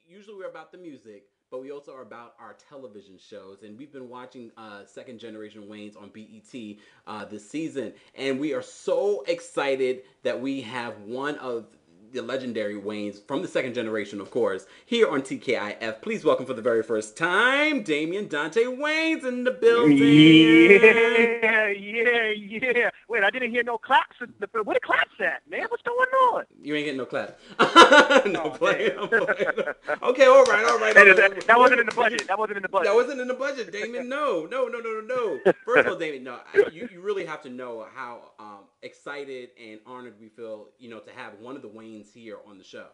Usually we're about the music, but we also are about our television shows. And we've been watching Second Generation Wayans on BET this season. And we are so excited that we have one of the legendary Wayans from the second generation, of course, here on TKIF. Please welcome for the very first time, Damien Dante Wayans in the building. Yeah. Wait, I didn't hear no claps. Where the claps at, man? What's going on? You ain't getting no clap. No, Oh, damn. playing. I'm playing. Okay, all right. Hey, that wasn't in the budget. That wasn't in the That budget. wasn't in the budget, Damon. No. First of all, Damon, no, you really have to know how excited and honored we feel, to have one of the Wayans here on the show.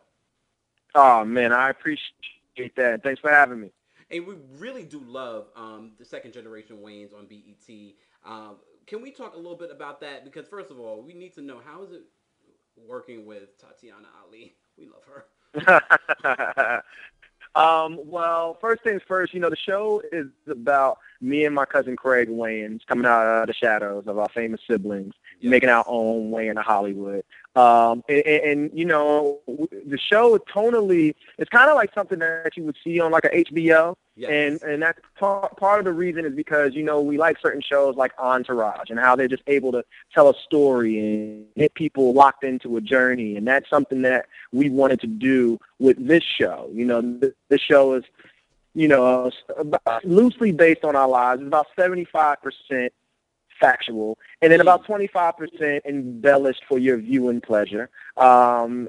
Oh, man, I appreciate that. Thanks for having me. And we really do love the second generation Wayans on BET. Can we talk a little bit about that? Because first of all, we need to know, how is it working with Tatyana Ali? We love her. Well, first things first, the show is about me and my cousin Craig Wayans coming out of the shadows of our famous siblings, making our own way into Hollywood. The show tonally, it's kind of like something that you would see on like a HBO. Yes. And that's part of the reason is because, we like certain shows like Entourage and how they're just able to tell a story and get people locked into a journey. And that's something that we wanted to do with this show. This show is, loosely based on our lives. It's about 75% factual, and then about 25% embellished for your viewing pleasure. And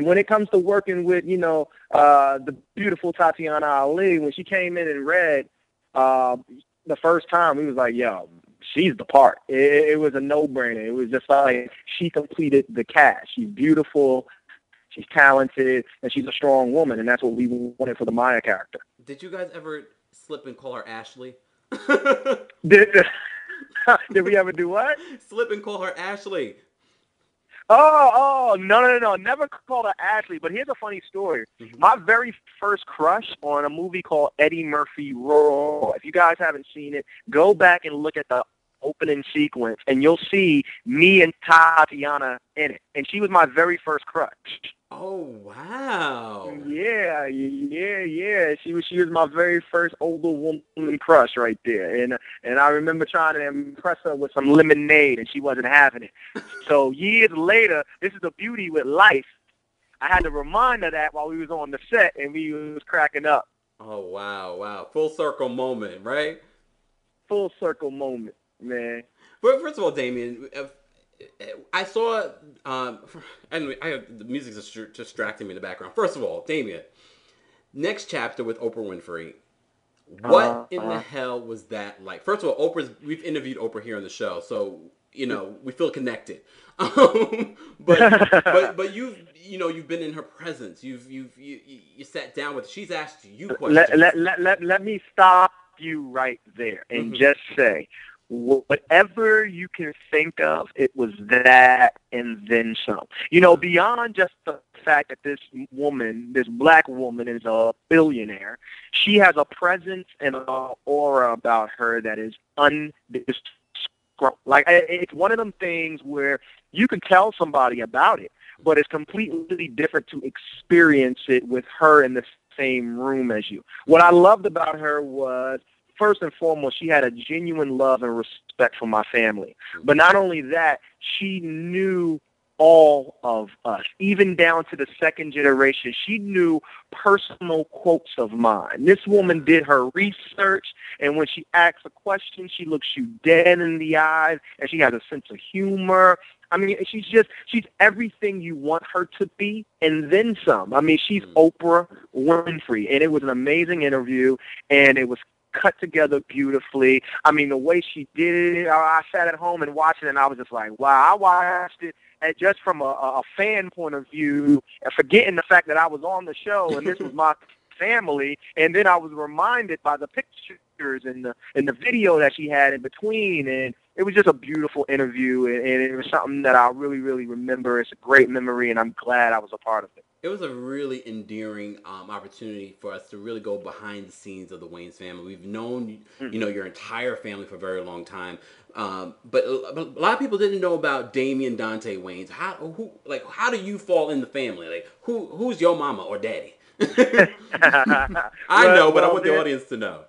when it comes to working with, the beautiful Tatyana Ali, when she came in and read the first time, we was like, yo, she's the part. It was a no-brainer. It was just like she completed the cast. She's beautiful, she's talented, and she's a strong woman, and that's what we wanted for the Maya character. Did you guys ever slip and call her Ashley? Did we ever do what? Slip and call her Ashley. Oh, no. Never called her Ashley, but here's a funny story. Mm-hmm. My very first crush on a movie called Eddie Murphy Raw. If you guys haven't seen it, go back and look at the opening sequence, and you'll see me and Tatyana in it. And she was my very first crush. Oh, wow. Yeah. She was my very first older woman crush right there. And I remember trying to impress her with some lemonade, and she wasn't having it. So years later, this is the beauty with life. I had to remind her that while we was on the set, and we was cracking up. Oh, wow. Full circle moment, right? Full circle moment, man. But first of all, Damien, I saw, anyway, the music's just distracting me in the background. First of all, Damien, next chapter with Oprah Winfrey. What in the hell was that like? First of all, we've interviewed Oprah here on the show, so, we feel connected. But you've been in her presence. You sat down with her. She's asked you questions. Let me stop you right there and just say, whatever you can think of, it was that and then some. Beyond just the fact that this black woman is a billionaire, she has a presence and an aura about her that is like, it's one of them things where you can tell somebody about it, but it's completely different to experience it with her in the same room as you. What I loved about her was, first and foremost, she had a genuine love and respect for my family. But not only that, she knew all of us, even down to the second generation. She knew personal quotes of mine. This woman did her research, and when she asks a question, she looks you dead in the eyes, and she has a sense of humor. I mean, she's everything you want her to be, and then some. I mean, she's Oprah Winfrey, and it was an amazing interview, and it was cut together beautifully. I mean, the way she did it, I sat at home and watched it, and I was just like, wow. I watched it just from a fan point of view, forgetting the fact that I was on the show, and this was my family, and then I was reminded by the pictures and the video that she had in between, and it was just a beautiful interview, and it was something that I really, really remember. It's a great memory, and I'm glad I was a part of it. It was a really endearing opportunity for us to really go behind the scenes of the Wayans family. We've known, Mm. your entire family for a very long time, but a lot of people didn't know about Damien Dante Wayans. How do you fall in the family? Like, who's your mama or daddy? I know, but I Well, want the audience to know.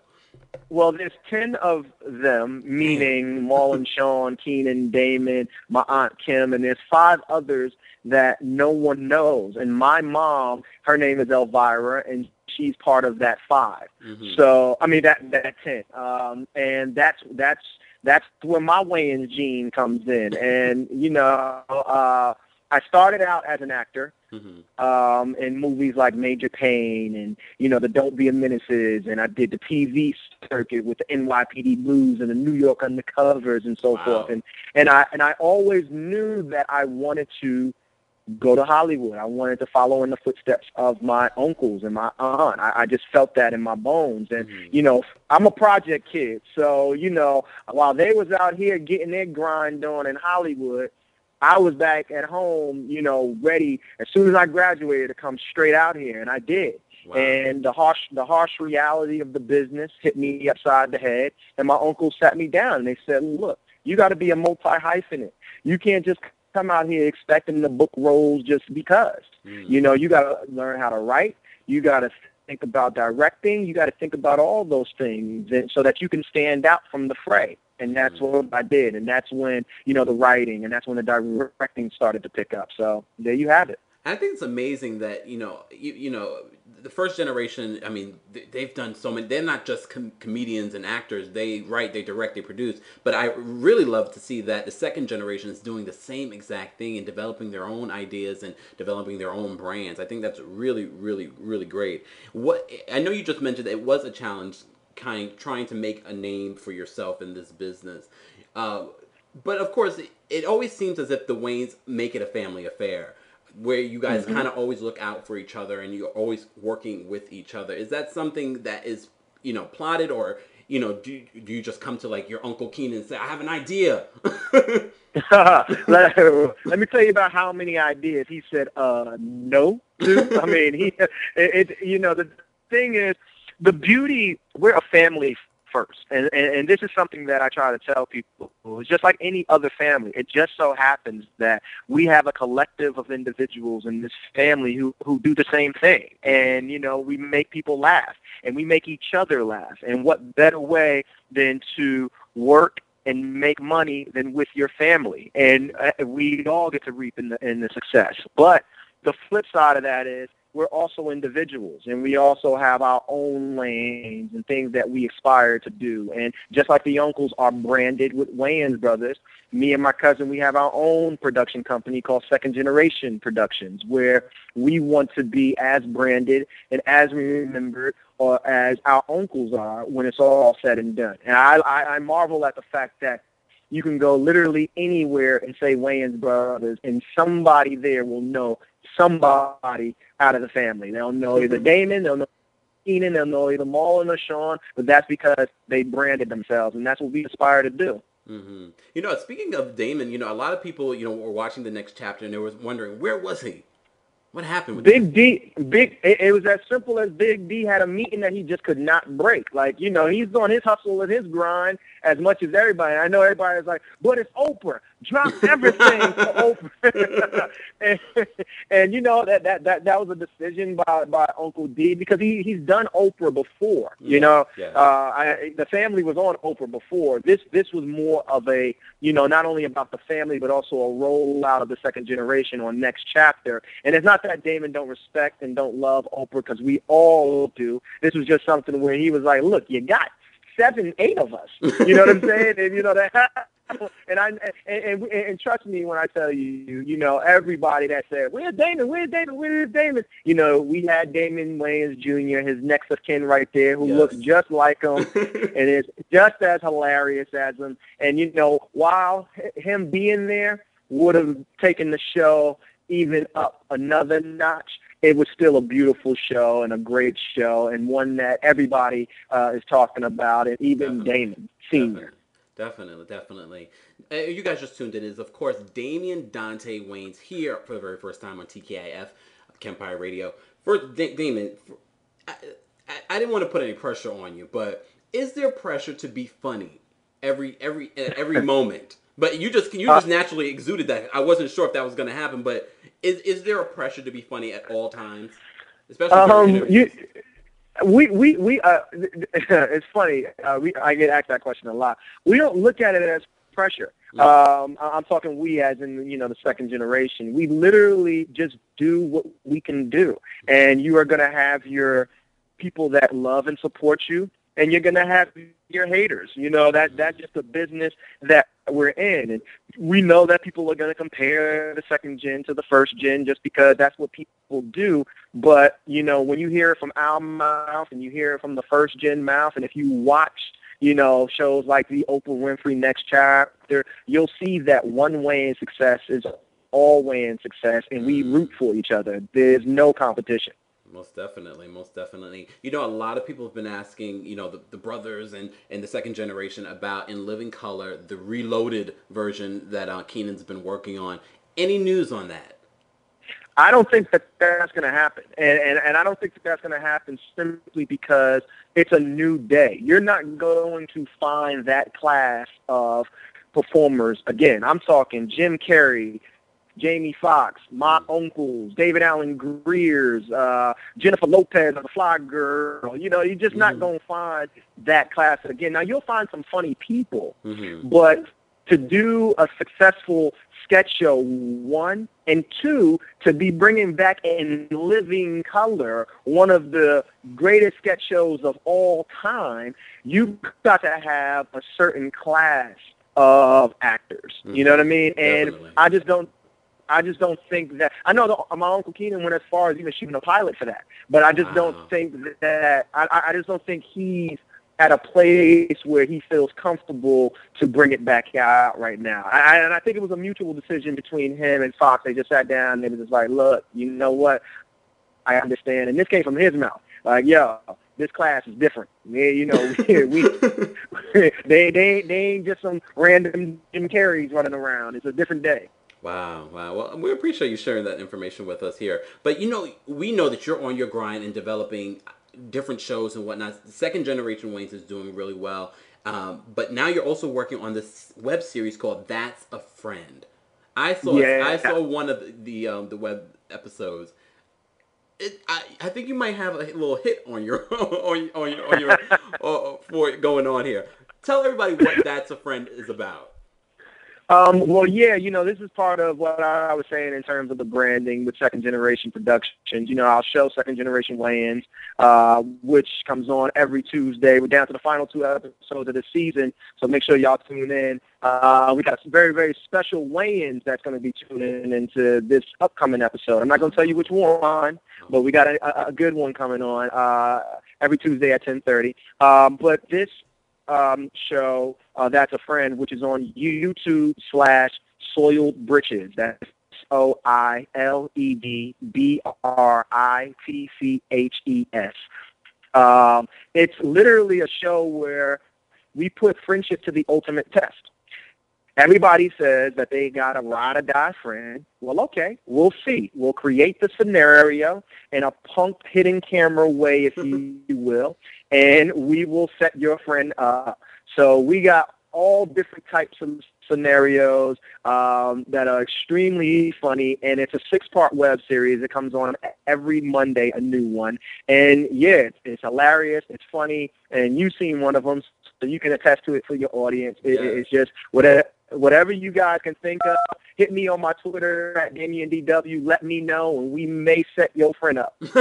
there's 10 of them, Damn. meaning Marlon, Sean, Keenan, Damon, my aunt Kim, and there's 5 others that no one knows. And my mom, her name is Elvira, and she's part of that 5. Mm-hmm. So, I mean, that 10. And that's where my Wayans gene comes in. And, I started out as an actor. Mm-hmm. In movies like Major Payne and, the Don't Be a Menaces, and I did the TV circuit with the NYPD Blues and the New York Undercovers and so forth. And I always knew that I wanted to go to Hollywood. I wanted to follow in the footsteps of my uncles and my aunt. I just felt that in my bones. And, I'm a project kid. So, while they was out here getting their grind on in Hollywood, I was back at home, ready as soon as I graduated to come straight out here, and I did. Wow. And the harsh reality of the business hit me upside the head, and my uncle sat me down, and they said, look, you got to be a multi-hyphenate. You can't just come out here expecting to book roles just because. You got to learn how to write. You got to think about directing. You got to think about all those things so that you can stand out from the fray. And that's what I did. And that's when, the writing, and that's when the directing started to pick up. So there you have it. I think it's amazing that, the first generation, I mean, they've done so many. They're not just comedians and actors. They write, they direct, they produce. But I really love to see that the second generation is doing the same exact thing and developing their own ideas and developing their own brands. I think that's really, really, really great. I know you just mentioned that it was a challenge trying to make a name for yourself in this business. But of course, it always seems as if the Wayans make it a family affair, where you guys kind of always look out for each other and you're always working with each other. Is that something that is, plotted, or, do you just come to like your Uncle Keenan and say, I have an idea? Let me tell you about how many ideas. He said, no, dude. I mean, the thing is, the beauty, we're a family first. And this is something that I try to tell people. It's just like any other family. It just so happens that we have a collective of individuals in this family who do the same thing. And, we make people laugh, and we make each other laugh. And what better way than to work and make money than with your family? And we all get to reap in the success. But the flip side of that is, we're also individuals, and we also have our own lanes and things that we aspire to do. And just like the uncles are branded with Wayans Brothers, me and my cousin, we have our own production company called Second Generation Productions, where we want to be as branded and as remembered or as our uncles are when it's all said and done. And I marvel at the fact that you can go literally anywhere and say Wayans Brothers, and somebody there will know somebody out of the family. They'll know either Damon, they'll know Keenan, they'll know either Marlon or Sean, but that's because they branded themselves, and that's what we aspire to do. Mm-hmm. Speaking of Damon, a lot of people, were watching the next chapter, and they were wondering, where was he? What happened with Big D? It was as simple as Big D had a meeting that he just could not break. Like, he's on his hustle and his grind as much as everybody. I know everybody is like, but it's Oprah. Drop everything for Oprah. and that was a decision by Uncle D, because he's done Oprah before. The family was on Oprah before. This was more of a, not only about the family, but also a rollout of the second generation on Next Chapter. And it's not that Damon don't respect and don't love Oprah, because we all do. This was just something where he was like, look, you got 7, 8 of us. You know what I'm saying? And that. And trust me when I tell you, everybody that said, where's Damon? Where's Damon? Where's Damon? We had Damon Wayans Jr., his next of kin right there, who looks just like him and is just as hilarious as him. And, while him being there would have taken the show even up another notch, it was still a beautiful show and a great show, and one that everybody is talking about, and even Damon Sr. Definitely. You guys just tuned in. Is of course Damien Dante Wayans here for the very first time on TKIF. KEMPIRE Radio. First, Damon, I didn't want to put any pressure on you, but is there pressure to be funny every moment? But you just naturally exuded that. I wasn't sure if that was going to happen, but is there a pressure to be funny at all times, especially during interviews? It's funny. I get asked that question a lot. We don't look at it as pressure. I'm talking we as in, the second generation. We literally just do what we can do. And you are going to have your people that love and support you, and you're going to have your haters. That's just the business that we're in. And we know that people are going to compare the second gen to the first gen just because that's what people do. But, when you hear it from our mouth and you hear it from the first gen mouth, and if you watch shows like the Oprah Winfrey Next Chapter, you'll see that one Wayans success is all Wayans success, and we root for each other. There's no competition. Most definitely. A lot of people have been asking, the brothers and the second generation about In Living Color, the reloaded version that Keenan's been working on. Any news on that? I don't think that that's going to happen. And I don't think that that's going to happen simply because it's a new day. You're not going to find that class of performers again. I'm talking Jim Carrey, Jamie Foxx, my uncles, David Allen Greer's, Jennifer Lopez of the Fly Girl. You're just not going to find that class again. Now, you'll find some funny people, but to do a successful sketch show, one, and two, to be bringing back In Living Color, one of the greatest sketch shows of all time, you've got to have a certain class of actors. You know what I mean? And definitely. I just don't think that. I know my Uncle Keenan went as far as even shooting a pilot for that, but I just don't think that. I just don't think he's at a place where he feels comfortable to bring it back out right now. And I think it was a mutual decision between him and Fox. They just sat down and they were just like, look, you know what? I understand. And this came from his mouth. Like, yo, this class is different. We they ain't just some random Jim Carreys running around. It's a different day. Wow. Well, we appreciate you sharing that information with us here. But, we know that you're on your grind and developing different shows and whatnot. The second Generation Wayans is doing really well. But now you're also working on this web series called That's a Friend. I saw one of the web episodes. I think you might have a little hit on your on your for going on here. Tell everybody what That's a Friend is about. Well, yeah, this is part of what I was saying in terms of the branding with Second Generation Productions. I'll show Second Generation Wayans, which comes on every Tuesday. We're down to the final 2 episodes of the season, so make sure y'all tune in. We got some very, very special Wayans that's going to be tuning into this upcoming episode. I'm not going to tell you which one, but we got a good one coming on every Tuesday at 10:30. But this show, That's a Friend, which is on YouTube/Soiled Britches. That's SoiledBritches. It's literally a show where we put friendship to the ultimate test. Everybody says that they got a ride-or-die friend. Well, okay, we'll see. We'll create the scenario in a punk hidden camera way, if you will, and we will set your friend up. So we got all different types of scenarios that are extremely funny, and it's a 6-part web series. It comes on every Monday, a new one. And, yeah, it's hilarious. It's funny, and you've seen one of them, so you can attest to it for your audience. It's just whatever you guys can think of, hit me on my Twitter at Damien DW. Let me know, and we may set your friend up. and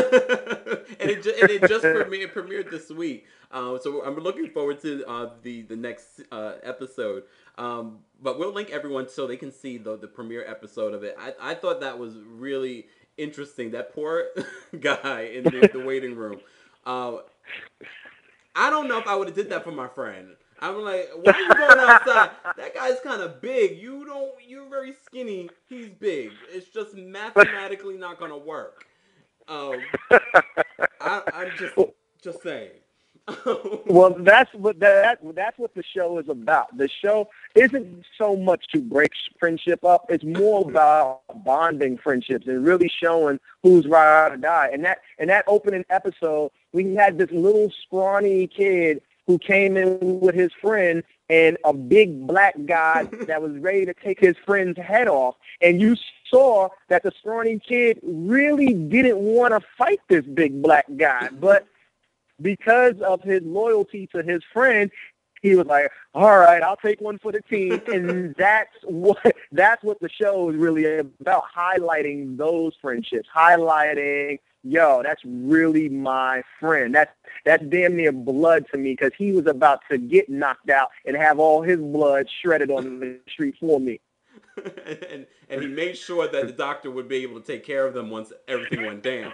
it just premiered this week. So I'm looking forward to the next episode. But we'll link everyone so they can see the premiere episode of it. I thought that was really interesting. That poor guy in the waiting room. I don't know if I would have did that for my friend. I'm like, why are you going outside? That guy's kind of big. You're very skinny. He's big. It's just mathematically not going to work. I'm just saying. Well, that's what the show is about. The show isn't so much to break friendship up; it's more about bonding friendships and really showing who's ride or die. And that opening episode, we had this little scrawny kid who came in with his friend and a big black guy that was ready to take his friend's head off. And you saw that the scrawny kid really didn't want to fight this big black guy, but because of his loyalty to his friend, he was like, all right, I'll take one for the team. And that's what the show is really about, highlighting those friendships, highlighting, yo, that's really my friend. That's damn near blood to me, because he was about to get knocked out and have all his blood shredded on the street for me. and he made sure that the doctor would be able to take care of them once everything went down.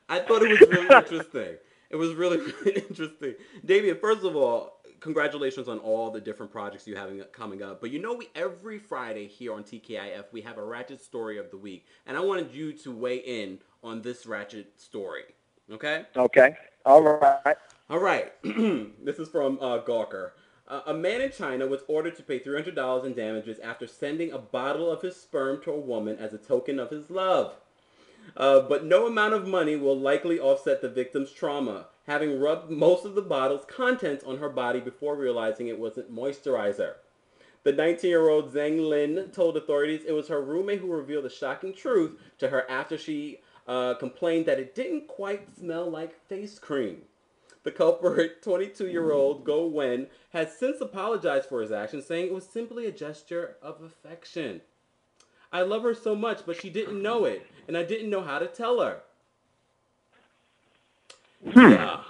I thought it was really interesting. It was really, really interesting. Damien, first of all, congratulations on all the different projects you have coming up. But every Friday here on TKIF, we have a Ratchet Story of the Week. And I wanted you to weigh in on this Ratchet story. Okay? Okay. All right. All right. This is from Gawker. A man in China was ordered to pay $300 in damages after sending a bottle of his sperm to a woman as a token of his love. But no amount of money will likely offset the victim's trauma, having rubbed most of the bottle's contents on her body before realizing it wasn't moisturizer. The 19-year-old Zhang Lin told authorities it was her roommate who revealed the shocking truth to her after she complained that it didn't quite smell like face cream. The culprit, 22-year-old Go Wen, has since apologized for his actions, saying it was simply a gesture of affection. I love her so much, but she didn't know it, and I didn't know how to tell her. Yeah.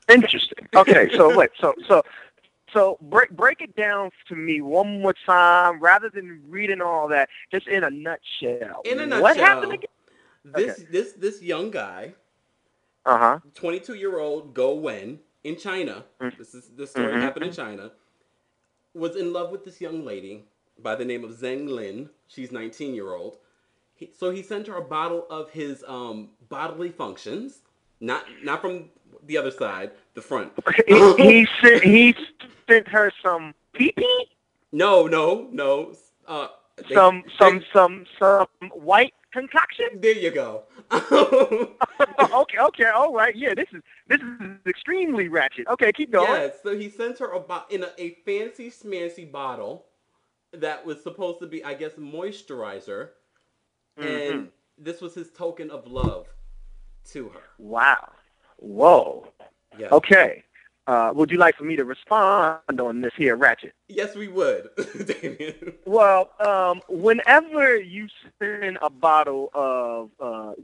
Interesting. Okay, so wait, so break it down to me one more time, rather than reading all that, just in a nutshell. In a nutshell, what happened again? This young guy, 22-year-old Go Wen in China. This story happened in China. Was in love with this young lady by the name of Zhang Lin. She's 19-year-old. So he sent her a bottle of his bodily functions, not from the other side, the front. he sent her some pee-pee? No. Some white concoction? There you go. Okay, all right. Yeah, this is extremely ratchet. Okay, keep going. Yeah, so he sent her in a fancy smancy bottle that was supposed to be, I guess, moisturizer. And this was his token of love to her. Wow. Whoa. Yeah. Okay. Would you like for me to respond on this here, Ratchet? Yes, we would, Damien. Well, whenever you send a bottle of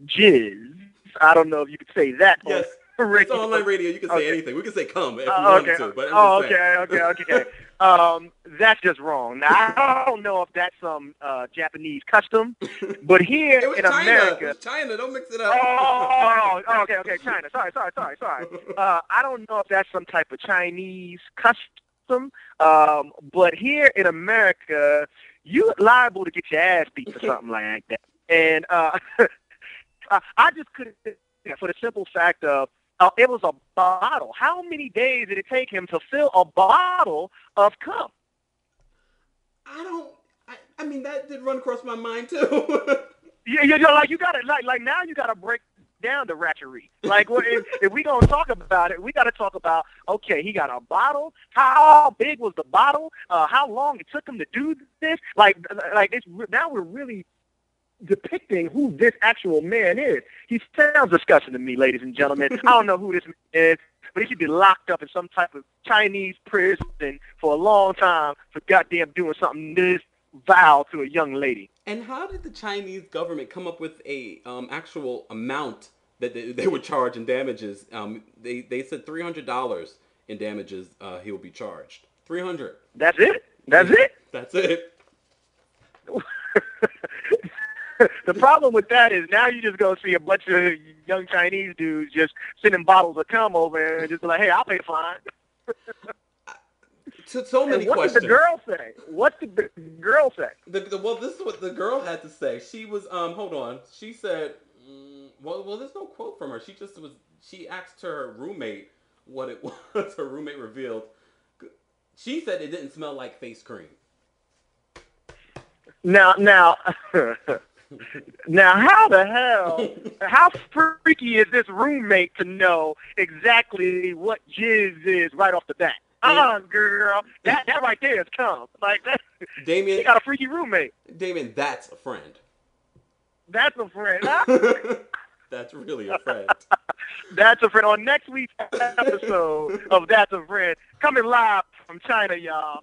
jizz, I don't know if you could say that. Yes. It's online radio. You can say anything. We can say cum if we want to, but okay. That's just wrong. Now, I don't know if that's some Japanese custom, but here in America... It was China. Don't mix it up. Okay, China. Sorry. I don't know if that's some type of Chinese custom, but here in America, you're liable to get your ass beat for something like that. And I just couldn't... For the simple fact of, it was a bottle. How many days did it take him to fill a bottle of cum? I mean, that did run across my mind too. Yeah, like you gotta like now you gotta break down the ratchery. Like, well, if we gonna talk about it, we gotta talk about, okay, he got a bottle. How big was the bottle? How long it took him to do this? Like it's, now we're really depicting who this actual man is. He sounds disgusting to me, ladies and gentlemen. I don't know who this man is, but he should be locked up in some type of Chinese prison for a long time for goddamn doing something this vile to a young lady. And how did the Chinese government come up with a actual amount that they would charge in damages? They said $300 in damages he will be charged. $300. That's it? That's it? The problem with that is now you just go see a bunch of young Chinese dudes just sending bottles of cum over and just be like, hey, I'll pay the fine. So many what questions. What did the girl say? What did the girl say? Well, this is what the girl had to say. She was, hold on. She said, well, there's no quote from her. She asked her roommate what it was. Her roommate revealed. She said it didn't smell like face cream. Now, now, how freaky is this roommate to know exactly what jizz is right off the bat? Girl, that right there is cum. Like that. Damien, you got a freaky roommate. Damien, that's a friend. That's a friend. Huh? That's really a friend. That's a friend. On next week's episode of That's a Friend, coming live from China, y'all.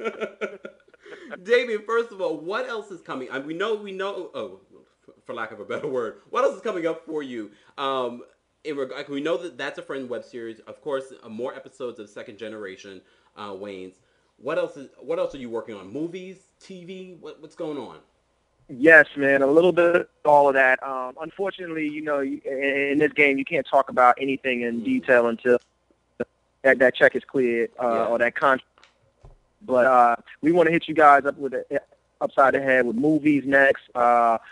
Damien, first of all, what else is coming? We know. Oh, for lack of a better word, what else is coming up for you? We know that That's a Friend web series. Of course, more episodes of Second Generation Wayans. What else are you working on? Movies, TV? What's going on? Yes, man, a little bit of all of that. Unfortunately, in this game, you can't talk about anything in detail until that check is cleared or that contract. But we want to hit you guys up with upside the head with movies next.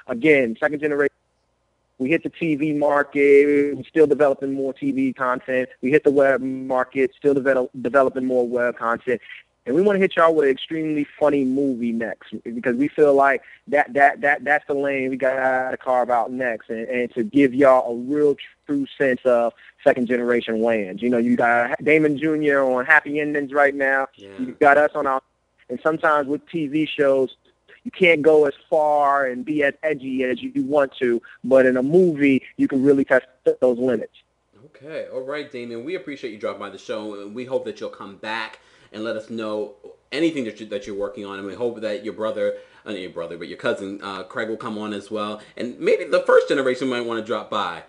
Again, Second Generation. We hit the TV market. We're still developing more TV content. We hit the web market, still developing more web content. And we want to hit y'all with an extremely funny movie next because we feel like that's the lane we got to carve out next and to give y'all a real true sense of Second Generation Wayans. You got Damon Jr. on Happy Endings right now. Yeah. You got us on our, and sometimes with TV shows, you can't go as far and be as edgy as you want to, but in a movie, you can really test those limits. Okay. All right, Damien. We appreciate you dropping by the show, and we hope that you'll come back and let us know anything that you're working on, and we hope that your cousin Craig will come on as well, and maybe the first generation might want to drop by.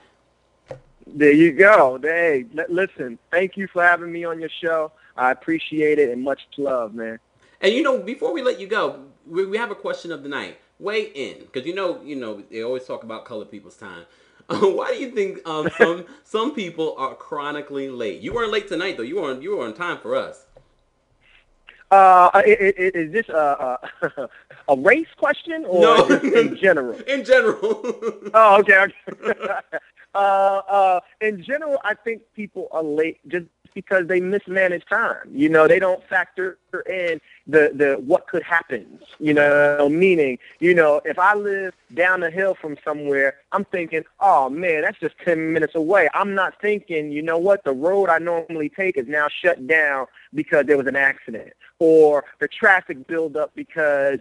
There you go. Hey, listen, thank you for having me on your show. I appreciate it, and much love, man. And before we let you go, we have a question of the night. Weigh in, because they always talk about colored people's time. Why do you think some people are chronically late? You weren't late tonight though. You were on time for us. Is this a race question or no, in general? In general. Oh, okay. In general, I think people are late just because they mismanage time. They don't factor in the what could happen. Meaning, if I live down the hill from somewhere, I'm thinking, oh man, that's just 10 minutes away. I'm not thinking, the road I normally take is now shut down because there was an accident, or the traffic build up because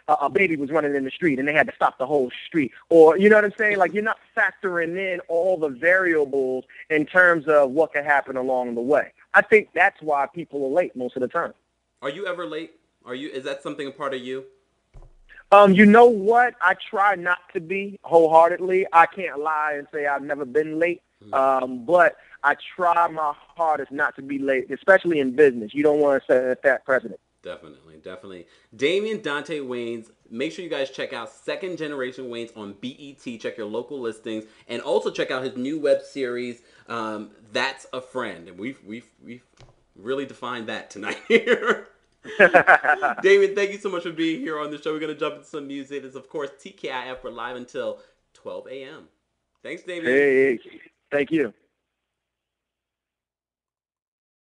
a baby was running in the street and they had to stop the whole street. Or, you know what I'm saying? Like, you're not factoring in all the variables in terms of what could happen along the way. I think that's why people are late most of the time. Are you ever late? Is that something a part of you? You know what? I try not to be wholeheartedly. I can't lie and say I've never been late. But I try my hardest not to be late, especially in business. You don't want to set that precedent. Definitely. Damien Dante Wayans. Make sure you guys check out Second Generation Wayans on BET. Check your local listings, and also check out his new web series, That's a Friend. And we've really defined that tonight here. Damien, thank you so much for being here on the show. We're gonna jump into some music. It's of course TKIF. We're live until 12 a.m. Thanks, Damien. Hey, thank you.